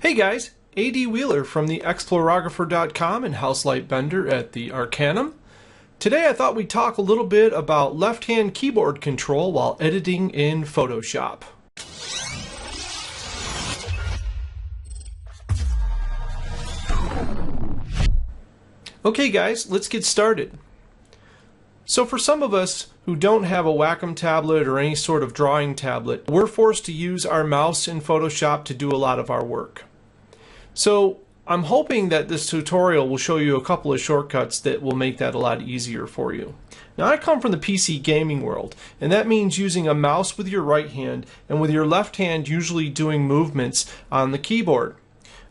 Hey guys, A.D. Wheeler from the Explorographer.com and Houselight Bender at the Arcanum. Today I thought we'd talk a little bit about left-hand keyboard control while editing in Photoshop. Okay guys, let's get started. So for some of us who don't have a Wacom tablet or any sort of drawing tablet, we're forced to use our mouse in Photoshop to do a lot of our work. So I'm hoping that this tutorial will show you a couple of shortcuts that will make that a lot easier for you. Now I come from the PC gaming world, and that means using a mouse with your right hand and with your left hand usually doing movements on the keyboard.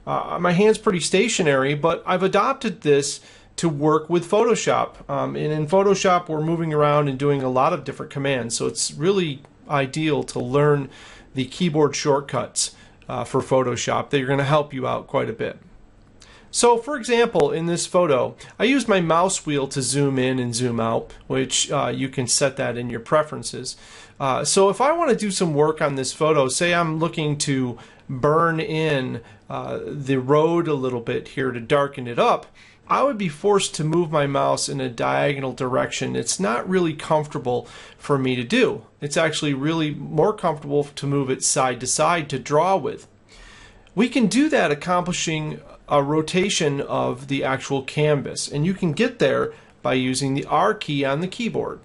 My hand's pretty stationary, but I've adopted this to work with Photoshop. And in Photoshop we're moving around and doing a lot of different commands, so it's really ideal to learn the keyboard shortcuts for Photoshop. They're going to help you out quite a bit. So for example, in this photo I use my mouse wheel to zoom in and zoom out, which you can set that in your preferences. So if I want to do some work on this photo, say I'm looking to burn in the road a little bit here to darken it up, I would be forced to move my mouse in a diagonal direction. It's not really comfortable for me to do. It's actually really more comfortable to move it side to side to draw with. We can do that accomplishing a rotation of the actual canvas, and you can get there by using the R key on the keyboard.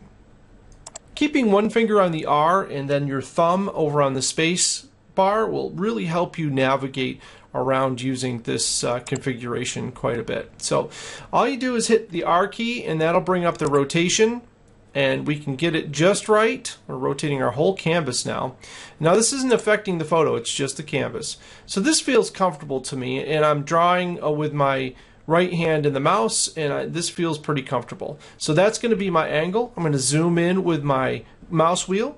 Keeping one finger on the R and then your thumb over on the space bar will really help you navigate around using this configuration quite a bit. So all you do is hit the R key and that'll bring up the rotation, and we can get it just right. We're rotating our whole canvas now. Now this isn't affecting the photo, it's just the canvas. So this feels comfortable to me, and I'm drawing with my right hand and the mouse, and this feels pretty comfortable. So that's going to be my angle. I'm going to zoom in with my mouse wheel,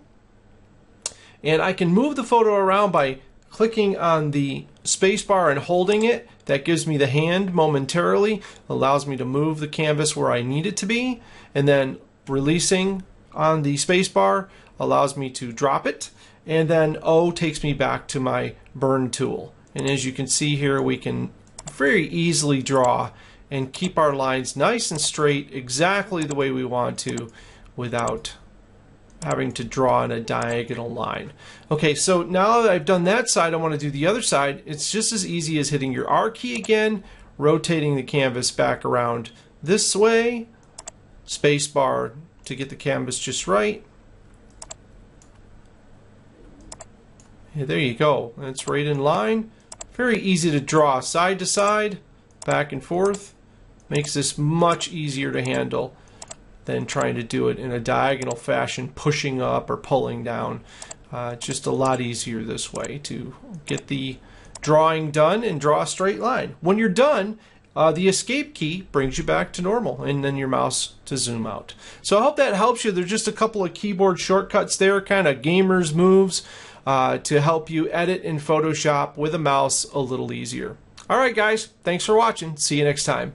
and I can move the photo around by clicking on the spacebar and holding it. That gives me the hand momentarily, allows me to move the canvas where I need it to be, and then releasing on the spacebar allows me to drop it, and then O takes me back to my burn tool. And as you can see here, we can very easily draw and keep our lines nice and straight exactly the way we want to without having to draw in a diagonal line. Okay, so now that I've done that side, I want to do the other side. It's just as easy as hitting your R key again, rotating the canvas back around this way, space bar to get the canvas just right. Yeah, there you go. That's right in line. Very easy to draw side to side, back and forth. Makes this much easier to handle than trying to do it in a diagonal fashion, pushing up or pulling down. Just a lot easier this way to get the drawing done and draw a straight line. When you're done, the escape key brings you back to normal, and then your mouse to zoom out. So I hope that helps you. There's just a couple of keyboard shortcuts there, kind of gamer's moves to help you edit in Photoshop with a mouse a little easier. Alright guys, thanks for watching. See you next time.